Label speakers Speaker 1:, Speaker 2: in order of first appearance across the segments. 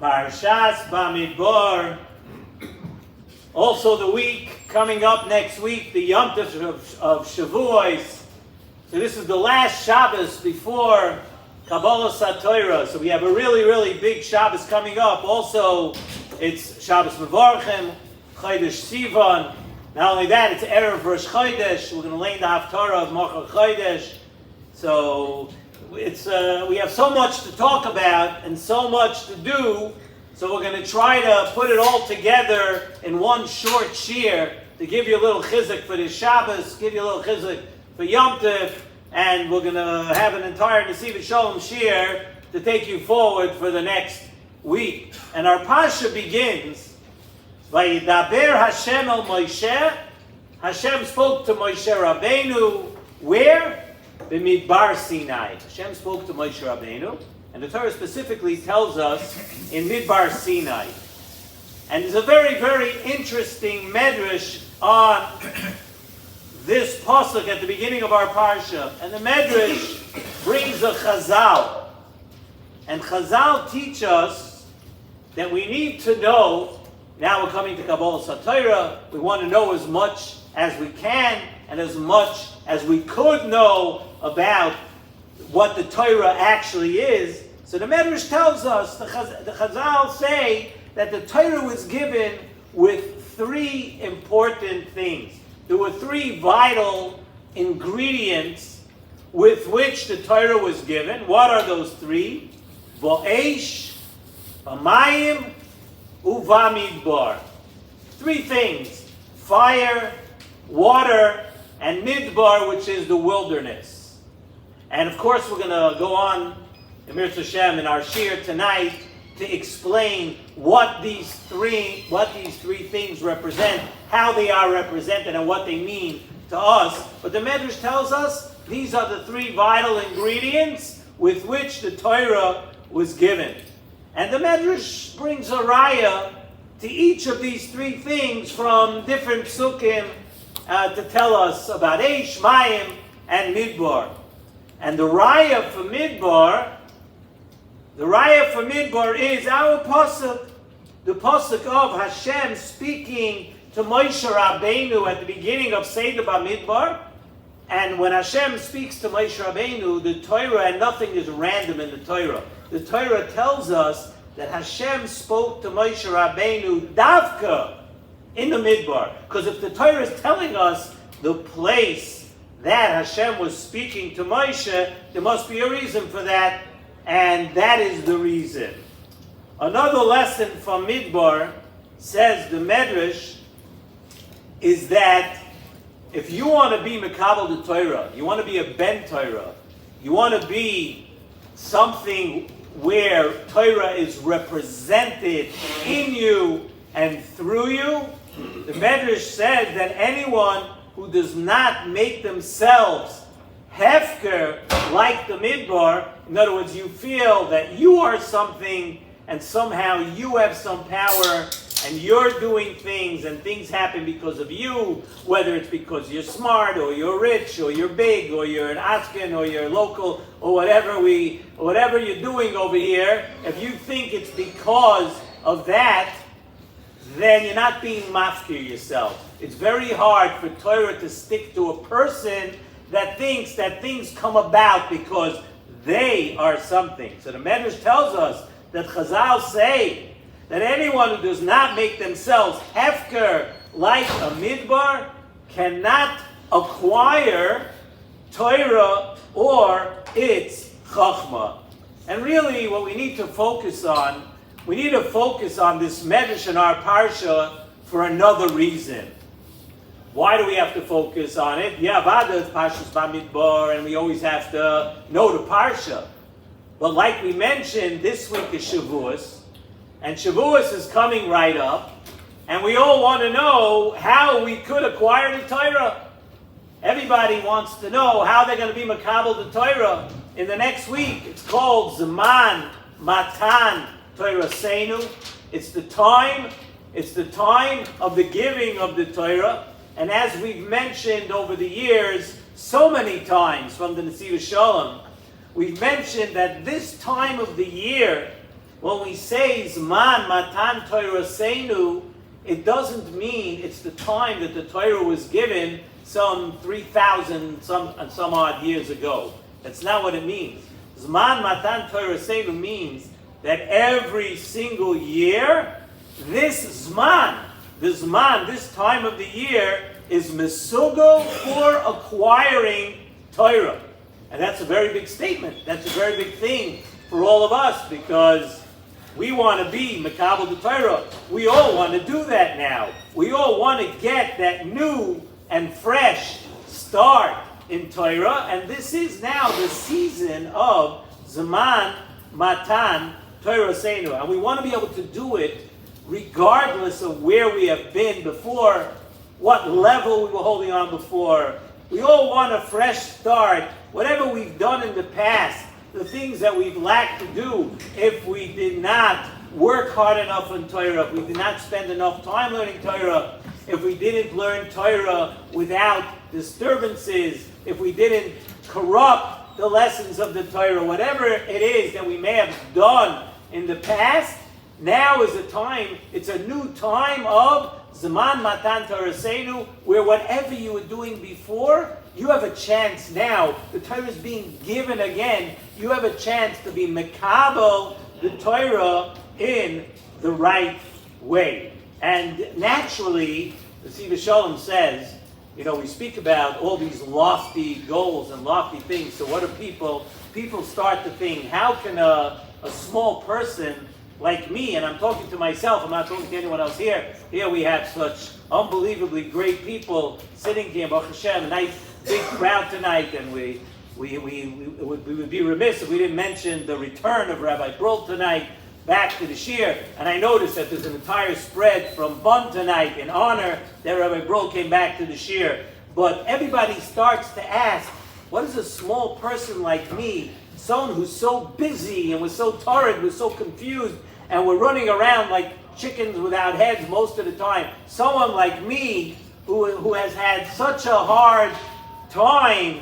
Speaker 1: Parshas Bamidbar. Also the week coming up next week, the Yom Tov of Shavuos. So this is the last Shabbos before Kabbalah Satorah. So we have a really big Shabbos coming up. Also, it's Shabbos Mevorchim, Chodesh Sivan. Not only that, it's Erev Rosh Chodesh. We're going to learn the Haftarah of Mochar Chodesh. So it's we have so much to talk about and so much to do. So we're going to try to put it all together in one short shiur to give you a little chizuk for this Shabbos, give you a little chizuk for Yom Tov, and we're going to have an entire Nesivos Shalom shiur to take you forward for the next week. And our Pasha begins, Vayidaber Hashem el Moshe. Hashem spoke to Moshe Rabbeinu, where? Bamidbar Sinai. Hashem spoke to Moshe Rabbeinu, and the Torah specifically tells us in Midbar Sinai. And there's a very interesting medrash on this pasuk at the beginning of our parsha. And the medrash brings a chazal. And chazal teach us that we need to know, now we're coming to Kabbalah Satorah, we want to know as much as we can and as much as we could know about what the Torah actually is. So the Medrash tells us, the Chazal say that the Torah was given with three important things. There were three vital ingredients with which the Torah was given. What are those three? Va'esh, v'mayim, uvamidbar. Three things: fire, water, and midbar, which is the wilderness. And of course we're going to go on Emir Hashem in our shiur tonight to explain what these three things represent, how they are represented, and what they mean to us. But the Medrash tells us these are the three vital ingredients with which the Torah was given. And the Medrash brings a raya to each of these three things from different psukim to tell us about Eish, Mayim, and Midbar. And the raya for Midbar is our pasuk, the pasuk of Hashem speaking to Moshe Rabbeinu at the beginning of Seder Bamidbar. And when Hashem speaks to Moshe Rabbeinu, the Torah, and nothing is random in the Torah. The Torah tells us that Hashem spoke to Moshe Rabbeinu davka in the Midbar. Because if the Torah is telling us the place that Hashem was speaking to Moshe, there must be a reason for that, and that is the reason. Another lesson from Midbar, says the Medrash, is that if you want to be Mekabel the Torah, you want to be a Ben Torah, you want to be something where Torah is represented in you and through you, the Medrash says that anyone who does not make themselves hefker like the Midbar, in other words, you feel that you are something and somehow you have some power and you're doing things and things happen because of you, whether it's because you're smart or you're rich or you're big or you're an Askin or you're local or whatever you're doing over here, if you think it's because of that, then you're not being mafkir yourself. It's very hard for Torah to stick to a person that thinks that things come about because they are something. So the Medrash tells us that Chazal say that anyone who does not make themselves hefker like a midbar cannot acquire Torah or its chachma. And really what we need to focus on, we need to focus on this Medrash in our parsha for another reason. Why do we have to focus on it? Yeah, Vada is Parshas Bamidbar, and we always have to know the parsha. But like we mentioned, this week is Shavuos, and Shavuos is coming right up, and we all want to know how we could acquire the Torah. Everybody wants to know how they're going to be Makabel the Torah in the next week. It's called Zaman Matan Torah Seinu. It's the time of the giving of the Torah. And as we've mentioned over the years, so many times from the Nesivos Shalom, we've mentioned that this time of the year When we say Zman Matan Torah Seinu, it doesn't mean it's the time that the Torah was given some 3,000 some odd years ago. That's not what it means. Zman Matan Torah Seinu means that every single year, this Zman, this time of the year, is Mesugal for acquiring Torah. And that's a very big statement. That's a very big thing for all of us, because we want to be Mekabel the Torah. We all want to do that now. We all want to get that new and fresh start in Torah. And this is now the season of Zaman Matan Torah Seinu. And we want to be able to do it regardless of where we have been before, what level we were holding on before. We all want a fresh start. Whatever we've done in the past, the things that we've lacked to do, if we did not work hard enough on Torah, if we did not spend enough time learning Torah, if we didn't learn Torah without disturbances, if we didn't corrupt the lessons of the Torah, whatever it is that we may have done in the past, now is a time, it's a new time of Zaman Matan Torah Seinu, where whatever you were doing before, you have a chance now. The Torah is being given again. You have a chance to be Mekabel the Torah in the right way. And naturally, the Nesivos Shalom says, we speak about all these lofty goals and lofty things. So what do people start to think, how can a small person like me, and I'm talking to myself, I'm not talking to anyone else here. Here we have such unbelievably great people sitting here, Baruch Hashem, nice big crowd tonight, and we would be remiss if we didn't mention the return of Rabbi Brol tonight back to the Shir. And I noticed that there's an entire spread from Bonn tonight in honor that Rabbi Brol came back to the Shir. But everybody starts to ask, what is a small person like me, someone who's so busy and was so tired, was so confused, and we're running around like chickens without heads most of the time. Someone like me who has had such a hard time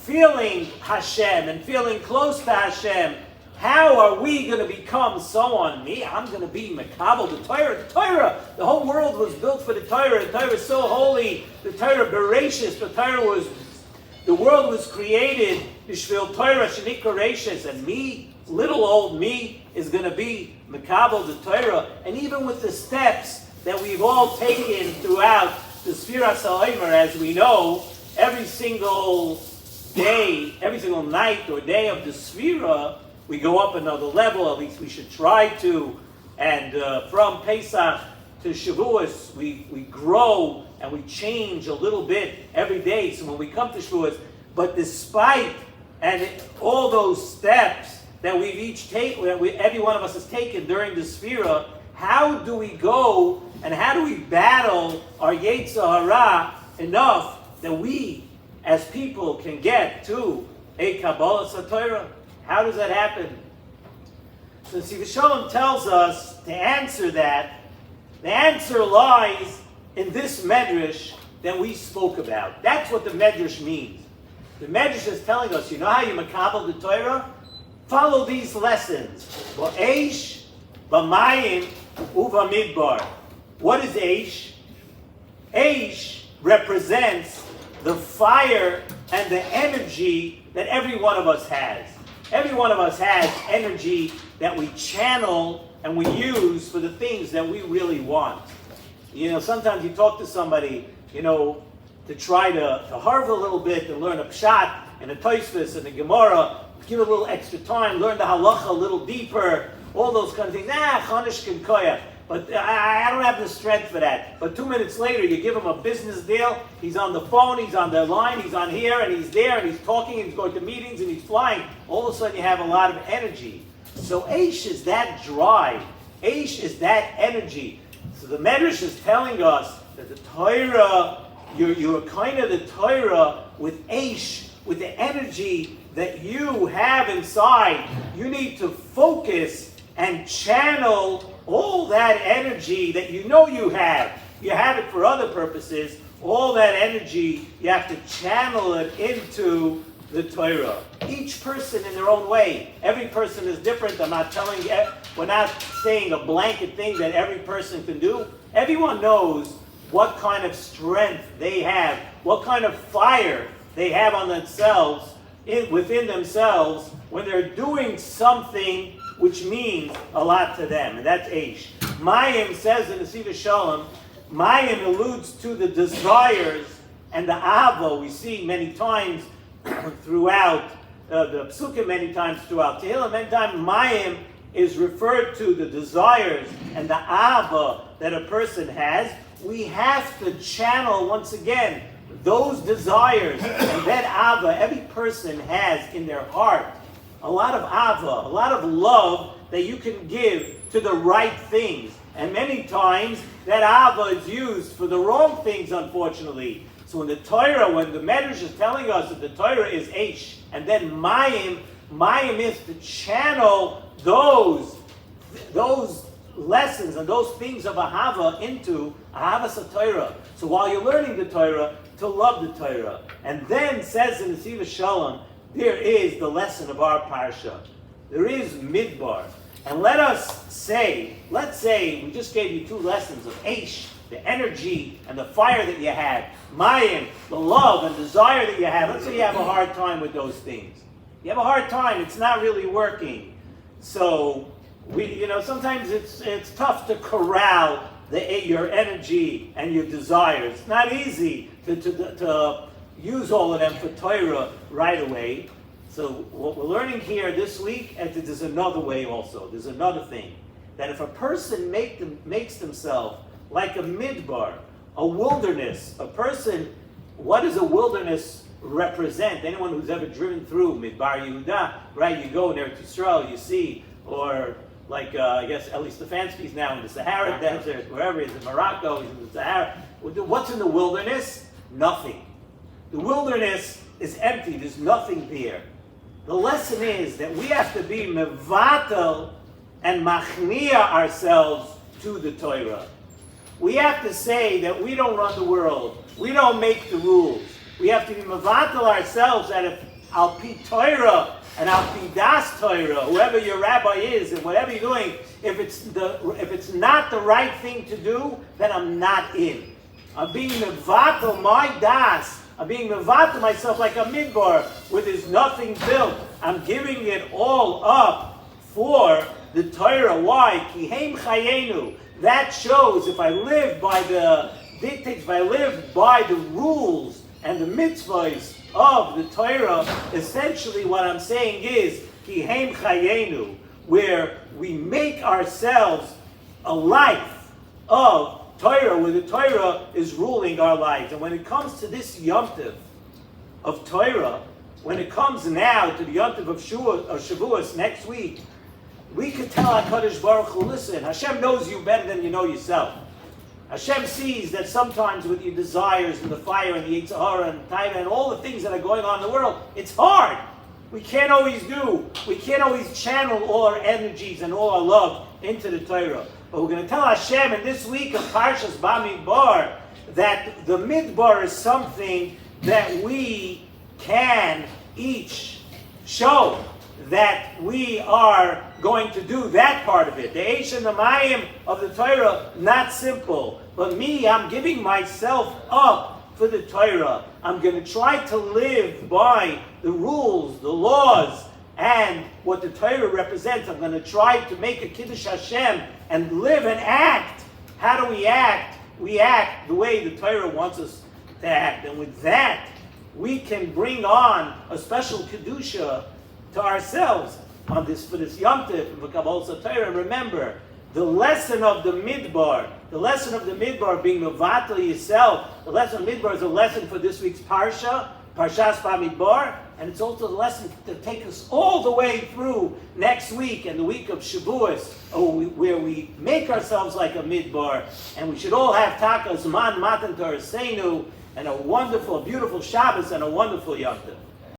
Speaker 1: feeling Hashem and feeling close to Hashem. How are we going to become someone? I'm going to be Mekabel the Torah. The Torah, the whole world was built for the Torah. The Torah is so holy. The Torah Bereshis. The world was created Bishvil Torah Shenikra Reishis, and me, little old me, is going to be Mekabel the Torah. And even with the steps that we've all taken throughout the Sfiras HaOmer, as we know, every single day, every single night or day of the Sfira, we go up another level. At least we should try to. And from Pesach to Shavuos, we grow and we change a little bit every day. So when we come to Shavuos, but despite all those steps that we've each taken, every one of us has taken during the Sfira, how do we go and how do we battle our Yetzer Hara enough that we, as people, can get to a Kabbalah Torah? How does that happen? So Nesivos Shalom tells us to answer that. The answer lies in this medrash that we spoke about. That's what the medrash means. The medrash is telling us, how you Mekabel the Torah? Follow these lessons. Eish, B'mayim, Uvamidbar. What is Eish? Eish represents the fire and the energy that every one of us has. Every one of us has energy that we channel and we use for the things that we really want. Sometimes you talk to somebody, to try to harv a little bit and learn a pshat and a tosfos and a gemara, give a little extra time, learn the halacha a little deeper, all those kind of things. Chonish ken koyach. But I don't have the strength for that. But 2 minutes later, you give him a business deal. He's on the phone, he's on the line, he's on here, and he's there, and he's talking, and he's going to meetings, and he's flying. All of a sudden, you have a lot of energy. So Eish is that drive. Eish is that energy. So the Medrash is telling us that the Torah, you're kind of the Torah with Eish, with the energy that you have inside. You need to focus and channel all that energy that you have. You have it for other purposes. All that energy, you have to channel it into the Torah. Each person in their own way. Every person is different. I'm not telling We're not saying a blanket thing that every person can do. Everyone knows what kind of strength they have, what kind of fire they have on themselves, within themselves, when they're doing something which means a lot to them, and that's Eish. Mayim says in Nesivos Shalom, Mayim alludes to the desires and the Ava we see many times throughout the Psukim, many times throughout Tehillim, many times Mayim is referred to the desires and the Ava that a person has. We have to channel, once again, those desires and that Ava every person has in their heart. A lot of Ava, a lot of love that you can give to the right things. And many times that Ava is used for the wrong things, unfortunately. So when the Torah, when the Medrash is telling us that the Torah is Eish, and then Mayim is to channel those lessons and those things of Ahava into Ahavas Torah. So while you're learning the Torah, to love the Torah. And then says in the Nesivos Shalom, there is the lesson of our parsha. There is Midbar. And let's say we just gave you 2 lessons of Eish, the energy and the fire that you have, Mayim, the love and desire that you have. Let's say you have a hard time with those things. You have a hard time, it's not really working. So sometimes it's tough to corral your energy and your desires. It's not easy to use all of them for Torah right away. So what we're learning here this week, and there's another way also. There's another thing. That if a person makes themselves like a midbar, a wilderness, a person, what does a wilderness represent? Anyone who's ever driven through Midbar Yehuda, right? You go in Eretz Yisrael, you see, or like I guess Eli Stefanski's now in the Sahara Desert, wherever he's in Morocco, he's in the Sahara. What's in the wilderness? Nothing. The wilderness is empty. There's nothing there. The lesson is that we have to be mevatel and machnia ourselves to the Torah. We have to say that we don't run the world. We don't make the rules. We have to be mevatel ourselves that if al pi Torah and al pi das Torah, whoever your rabbi is and whatever you're doing, if it's not the right thing to do, then I'm not in. I'm being mevatel my das. I'm being mevatel myself like a midbar where there's nothing built. I'm giving it all up for the Torah. Why? Ki heim chayenu. That shows if I live by the dictates, if I live by the rules and the mitzvahs of the Torah, essentially what I'm saying is ki heim chayenu, where we make ourselves a life of Torah, where the Torah is ruling our lives. And when it comes to this Yom Tov of Torah, when it comes now to the Yom Tov of Shavuos next week, we could tell HaKadosh Baruch Hu, listen, Hashem knows you better than you know yourself. Hashem sees that sometimes with your desires and the fire and the Yetzer Hara and Taiva and all the things that are going on in the world, it's hard. We can't always channel all our energies and all our love into the Torah. But we're going to tell Hashem in this week of Parshas Bamidbar that the Midbar is something that we can each show that we are going to do that part of it. The Eish and the Mayim of the Torah, not simple. But me, I'm giving myself up for the Torah. I'm going to try to live by the rules, the laws, and what the Torah represents. I'm going to try to make a Kiddush Hashem and live and act. How do we act? We act the way the Torah wants us to act. And with that, we can bring on a special Kedusha to ourselves for this Yom Tov, for Kabbalah Torah. Remember, the lesson of the Midbar, being Mevatel yourself, the lesson of Midbar is a lesson for this week's Parsha, Parshas Bamidbar, and it's also a lesson to take us all the way through next week and the week of Shavuos, where we make ourselves like a Midbar, and we should all have Taka Zman Matan Torah Seinu, and a wonderful, beautiful Shabbos and a wonderful Yom Tov.